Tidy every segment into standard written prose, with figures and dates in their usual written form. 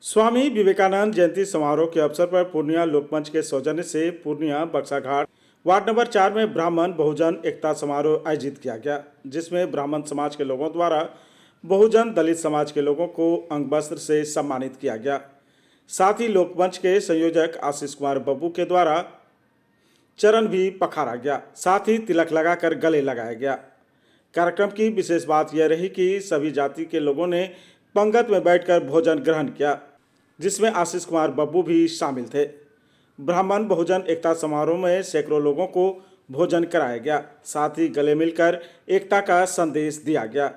स्वामी विवेकानंद जयंती समारोह के अवसर पर पूर्णिया लोकमंच के सौजन्य से पूर्णिया बक्साघाट वार्ड नंबर 4 में ब्राह्मण बहुजन एकता समारोह आयोजित किया गया, जिसमें ब्राह्मण समाज के लोगों द्वारा बहुजन दलित समाज के लोगों को अंग वस्त्र से सम्मानित किया गया। साथ ही लोकमंच के संयोजक आशीष कुमार बब्बू के द्वारा चरण भी पखारा गया, साथ ही तिलक लगाकर गले लगाया गया। कार्यक्रम की विशेष बात यह रही कि सभी जाति के लोगों ने पंगत में बैठकर भोजन ग्रहण किया, जिसमें आशीष कुमार बब्बू भी शामिल थे। ब्राह्मण बहुजन एकता समारोह में सैकड़ों लोगों को भोजन कराया गया, साथ ही गले मिलकर एकता का संदेश दिया गया।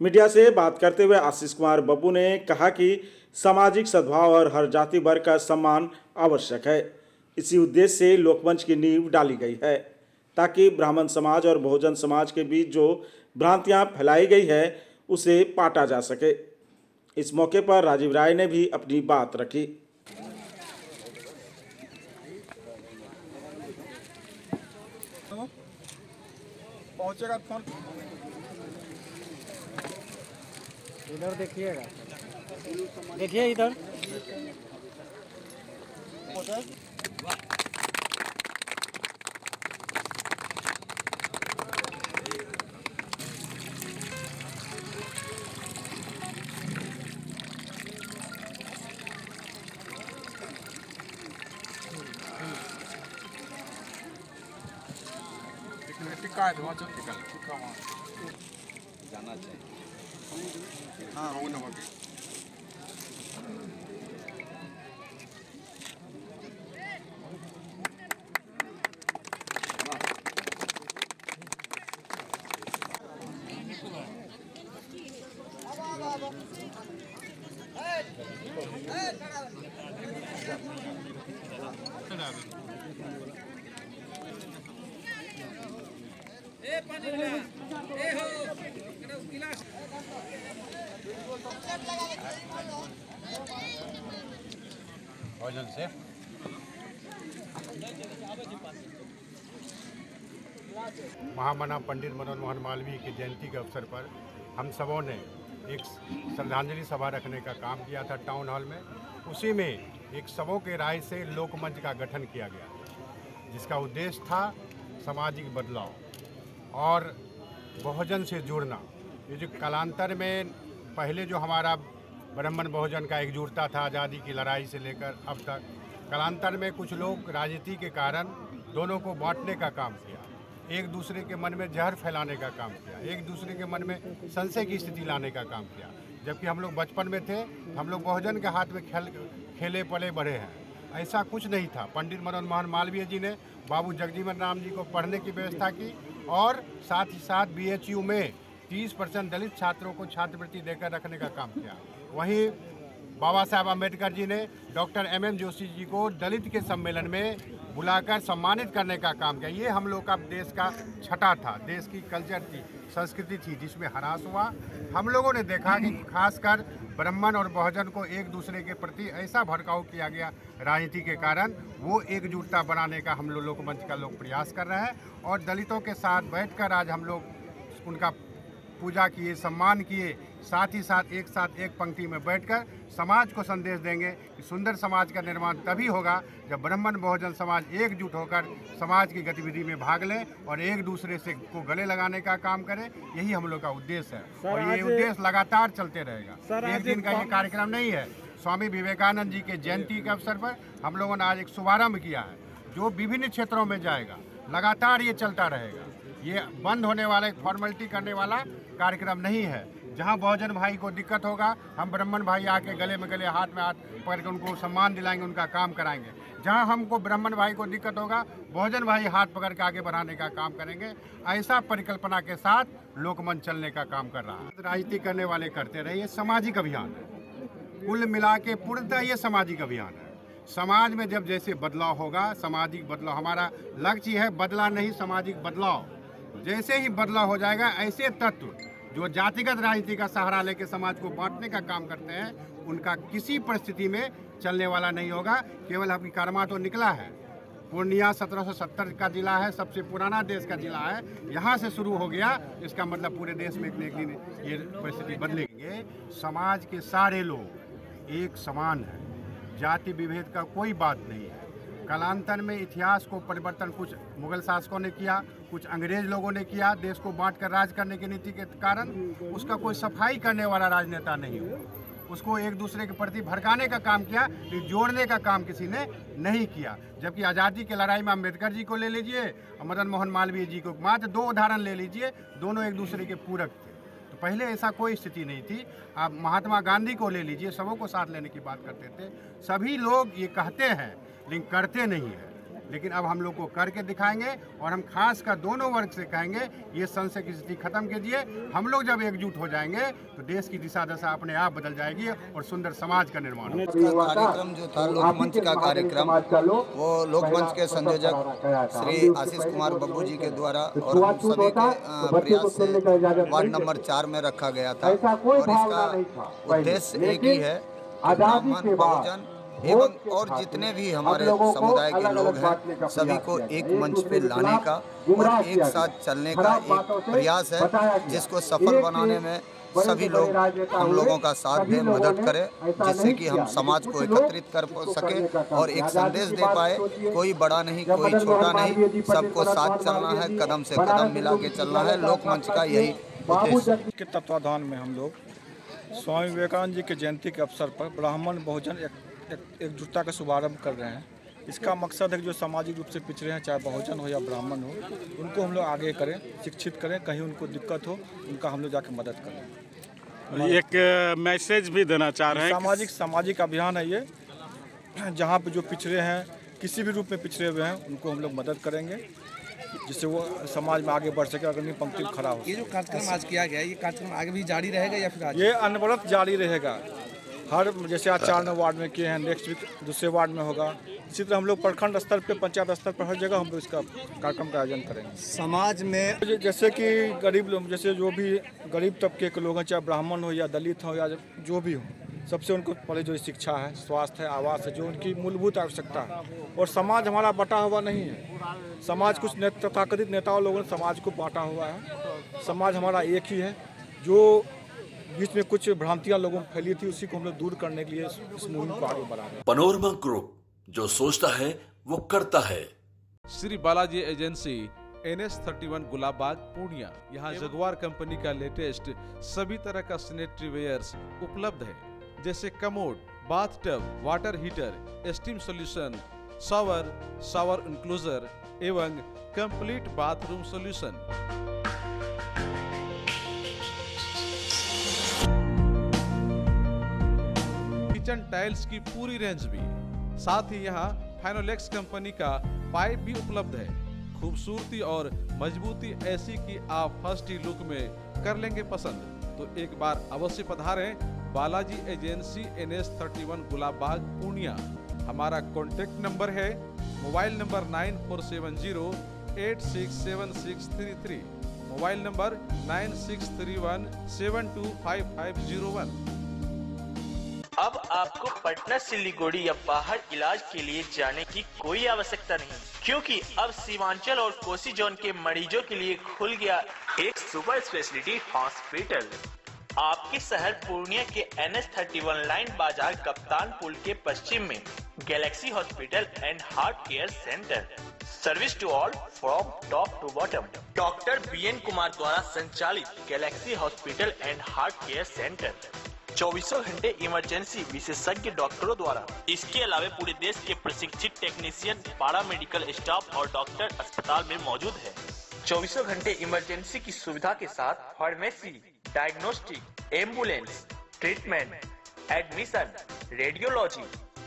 मीडिया से बात करते हुए आशीष कुमार बब्बू ने कहा कि सामाजिक सद्भाव और हर जाति वर्ग का सम्मान आवश्यक है। इसी उद्देश्य से लोकमंच की नींव डाली गई है, ताकि ब्राह्मण समाज और बहुजन समाज के बीच जो भ्रांतियां फैलाई गई है उसे पाटा जा सके। इस मौके पर राजीव राय ने भी अपनी बात रखी। पहुंचेगा फोन, इधर देखिएगा, देखिए इधर। टिक्का है, वहाँ चल टिक्का वहाँ जाना चाहिए। हाँ वो नमक भोजन से महामना पंडित मदन मोहन मालवीय की जयंती के अवसर पर हम सबों ने एक श्रद्धांजलि सभा रखने का काम किया था टाउन हॉल में। उसी में एक सबों के राय से लोकमंच का गठन किया गया, जिसका उद्देश्य था सामाजिक बदलाव और बहुजन से जुड़ना। ये जो कालांतर में पहले जो हमारा ब्राह्मण बहुजन का एकजुटता था आज़ादी की लड़ाई से लेकर अब तक, कालांतर में कुछ लोग राजनीति के कारण दोनों को बांटने का काम किया, एक दूसरे के मन में जहर फैलाने का काम किया, एक दूसरे के मन में संशय की स्थिति लाने का काम किया। जबकि हम लोग बचपन में थे, हम लोग बहुजन के हाथ में खेले पले बड़े हैं। ऐसा कुछ नहीं था। पंडित मदन मोहन मालवीय जी ने बाबू जगजीवन राम जी को पढ़ने की व्यवस्था की और साथ ही साथ BHU में 30% दलित छात्रों को छात्रवृत्ति देकर रखने का काम किया। वहीं बाबा साहब अम्बेडकर जी ने डॉक्टर MM जोशी जी को दलित के सम्मेलन में बुलाकर सम्मानित करने का काम किया। ये हम लोग का देश का छठा था, देश की कल्चर थी, संस्कृति थी, जिसमें ह्रास हुआ। हम लोगों ने देखा कि खासकर ब्राह्मण और बहुजन को एक दूसरे के प्रति ऐसा भड़काऊ किया गया राजनीति के कारण, वो एकजुटता बनाने का हम लोग लोकमंच का लोग प्रयास कर रहे हैं। और दलितों के साथ बैठकर आज हम लोग उनका पूजा किए, सम्मान किए, साथ ही साथ एक पंक्ति में बैठकर समाज को संदेश देंगे कि सुंदर समाज का निर्माण तभी होगा जब ब्राह्मण बहुजन समाज एकजुट होकर समाज की गतिविधि में भाग लें और एक दूसरे से को गले लगाने का काम करें। यही हम लोग का उद्देश्य है और ये उद्देश्य लगातार चलते रहेगा। एक दिन का ये कार्यक्रम नहीं है। स्वामी विवेकानंद जी के जयंती के अवसर पर हम लोगों ने आज एक शुभारम्भ किया है, जो विभिन्न क्षेत्रों में जाएगा। लगातार ये चलता रहेगा। ये बंद होने वाला, एक फॉर्मेलिटी करने वाला कार्यक्रम नहीं है। जहां बहुजन भाई को दिक्कत होगा, हम ब्राह्मण भाई आके गले में गले, हाथ में हाथ पकड़ के उनको सम्मान दिलाएंगे, उनका काम कराएंगे। जहां हमको ब्राह्मण भाई को दिक्कत होगा, बहुजन भाई हाथ पकड़ के आगे बढ़ाने का काम करेंगे। ऐसा परिकल्पना के साथ लोकमंच चलने का काम कर रहा है। राजनीति करने वाले करते रहे, ये सामाजिक अभियान है। कुल मिला के पूर्णतः ये सामाजिक अभियान है। समाज में जब जैसे बदलाव होगा, सामाजिक बदलाव हमारा लक्ष्य है, बदला नहीं सामाजिक बदलाव। जैसे ही बदलाव हो जाएगा, ऐसे तत्व जो जातिगत राजनीति का सहारा लेकर समाज को बांटने का काम करते हैं, उनका किसी परिस्थिति में चलने वाला नहीं होगा। केवल अभी कर्मा तो निकला है। पूर्णिया 1770 का जिला है, सबसे पुराना देश का जिला है। यहाँ से शुरू हो गया, इसका मतलब पूरे देश में एक दिन ये परिस्थिति बदलेगी। समाज के सारे लोग एक समान है, जाति विभेद का कोई बात नहीं है। कालांतर में इतिहास को परिवर्तन कुछ मुगल शासकों ने किया, कुछ अंग्रेज लोगों ने किया, देश को बांटकर राज करने की नीति के कारण उसका कोई सफाई करने वाला राजनेता नहीं हुआ। उसको एक दूसरे के प्रति भड़काने का काम किया, लेकिन जोड़ने का काम किसी ने नहीं किया। जबकि आज़ादी की लड़ाई में अम्बेडकर जी को ले लीजिए और मदन मोहन मालवीय जी को, मात्र 2 उदाहरण ले लीजिए, दोनों एक दूसरे के पूरक थे। तो पहले ऐसा कोई स्थिति नहीं थी। आप महात्मा गांधी को ले लीजिए, सबों को साथ लेने की बात करते थे। सभी लोग ये कहते हैं लेकिन करते नहीं हैं। लेकिन अब हम लोग को करके दिखाएंगे और हम खास कर दोनों वर्ग से कहेंगे ये संशय की स्थिति खत्म कीजिए। हम लोग जब एकजुट हो जाएंगे तो देश की दिशा दशा अपने आप बदल जाएगी और सुंदर समाज का निर्माण होगा। कार्यक्रम जो था लोकमंच का कार्यक्रम, वो लोकमंच के संयोजक श्री आशीष कुमार बब्बू जी के द्वारा और हम सभी के प्रयास से वार्ड नंबर 4 में रखा गया था। और इसका उद्देश्य एक ही है कि ब्राह्मण, बहुजन एवं और जितने भी हमारे समुदाय के लोग हैं सभी को एक मंच पे लाने का और एक साथ चलने का एक प्रयास है, जिसको सफल बनाने में सभी लोग हम लोगों का साथ दें, मदद करें, जिससे कि हम समाज को एकत्रित कर सके और एक संदेश दे पाए। कोई बड़ा नहीं, कोई छोटा नहीं, सबको साथ चलना है, कदम से कदम मिला के चलना है। लोकमंच का यही उद्देश्य के तत्वाधान में हम लोग स्वामी विवेकानंद जी की जयंती के अवसर पर ब्राह्मण बहुजन एकजुटता का शुभारंभ कर रहे हैं। इसका मकसद है कि जो सामाजिक रूप से पिछड़े हैं, चाहे बहुजन हो या ब्राह्मण हो, उनको हम लोग आगे करें, शिक्षित करें, कहीं उनको दिक्कत हो उनका हम लोग जाके मदद करें। एक मैसेज भी देना चाह रहे हैं। सामाजिक अभियान है ये, जहाँ पे जो पिछड़े हैं, किसी भी रूप में पिछड़े हुए हैं, उनको हम लोग मदद करेंगे जिससे वो समाज में आगे बढ़ सके, अग्रणी पंक्ति में खड़ा हो। ये जो कार्यक्रम आज किया गया है, ये कार्यक्रम आगे भी जारी रहेगा या फिर आज? ये अनवरत जारी रहेगा। हर जैसे आज 4 नंबर वार्ड में किए हैं, नेक्स्ट वीक दूसरे वार्ड में होगा। इसी तरह हम लोग प्रखंड स्तर पे, पंचायत स्तर पर हर जगह हम लोग इसका कार्यक्रम का आयोजन करेंगे। समाज में जैसे कि गरीब लोग, जैसे जो भी गरीब तबके के लोग हैं, चाहे ब्राह्मण हो या दलित हो या जो भी हो, सबसे उनको पहले जो शिक्षा है, स्वास्थ्य है, आवास है, जो उनकी मूलभूत आवश्यकता है। और समाज हमारा बटा हुआ नहीं है। समाज कुछ तथाकथित नेताओं लोगों ने समाज को बांटा हुआ है। समाज हमारा एक ही है। जो बीच में कुछ भ्रांतियां लोगों में फैली थी, उसी को हम लोग दूर करने के लिए इस मुहिम को आगे बढ़ा रहे हैं। पनोरमा ग्रुप, जो सोचता है वो करता है। Shri Balaji agency NS 31 Gulabbagh Purnia. यहाँ जगुआर कंपनी का लेटेस्ट सभी तरह का सैनिटरी वेयर्स उपलब्ध है, जैसे commode, bathtub, water heater, steam solution, shower enclosure एवं complete bathroom solution. Kitchen tiles की पूरी रेंज भी, साथ ही यहाँ फाइनोलेक्स कंपनी का पाइप भी उपलब्ध है। खूबसूरती और मजबूती ऐसी कि आप फर्स्ट ही लुक में कर लेंगे पसंद। तो एक बार अवश्य पधारें बालाजी एजेंसी NS 31 गुलाबबाग पूर्णिया। हमारा कॉन्टेक्ट नंबर है मोबाइल नंबर 9471086763, मोबाइल नंबर 9631725501। अब आपको पटना, सिलीगुड़ी या बाहर इलाज के लिए जाने की कोई आवश्यकता नहीं, क्योंकि अब सीमांचल और कोसी जोन के मरीजों के लिए खुल गया एक सुपर स्पेशलिटी हॉस्पिटल। आपके शहर पूर्णिया के NS 31 लाइन बाजार कप्तान पुल के पश्चिम में galaxy hospital and heart care centre. Service to all from top to bottom. Doctor BN Kumar द्वारा संचालित galaxy hospital and heart care centre 24 घंटे इमरजेंसी विशेषज्ञ डॉक्टरों द्वारा। इसके अलावा पूरे देश के प्रशिक्षित टेक्नीशियन, पारा मेडिकल स्टाफ और डॉक्टर अस्पताल में मौजूद है। 24 घंटे इमरजेंसी की सुविधा के साथ pharmacy, diagnostic, ambulance, treatment, admission, radiology,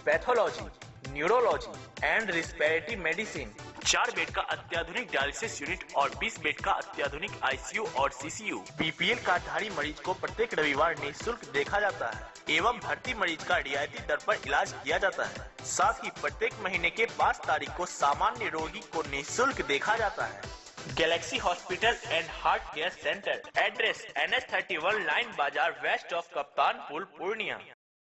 pathology, neurology and respiratory medicine. 4 bed का अत्याधुनिक डायलिसिस यूनिट और 20 बेड का अत्याधुनिक ICU और CCU। BPL कार्डधारी मरीज को प्रत्येक रविवार निःशुल्क देखा जाता है एवं भर्ती मरीज का रियायती दर पर इलाज किया जाता है। साथ ही प्रत्येक महीने के 5 तारीख को सामान्य रोगी को निःशुल्क देखा जाता है। Galaxy hospital and heart care centre, address NS 31 line बाजार वेस्ट ऑफ कप्तान पुल पूर्णिया।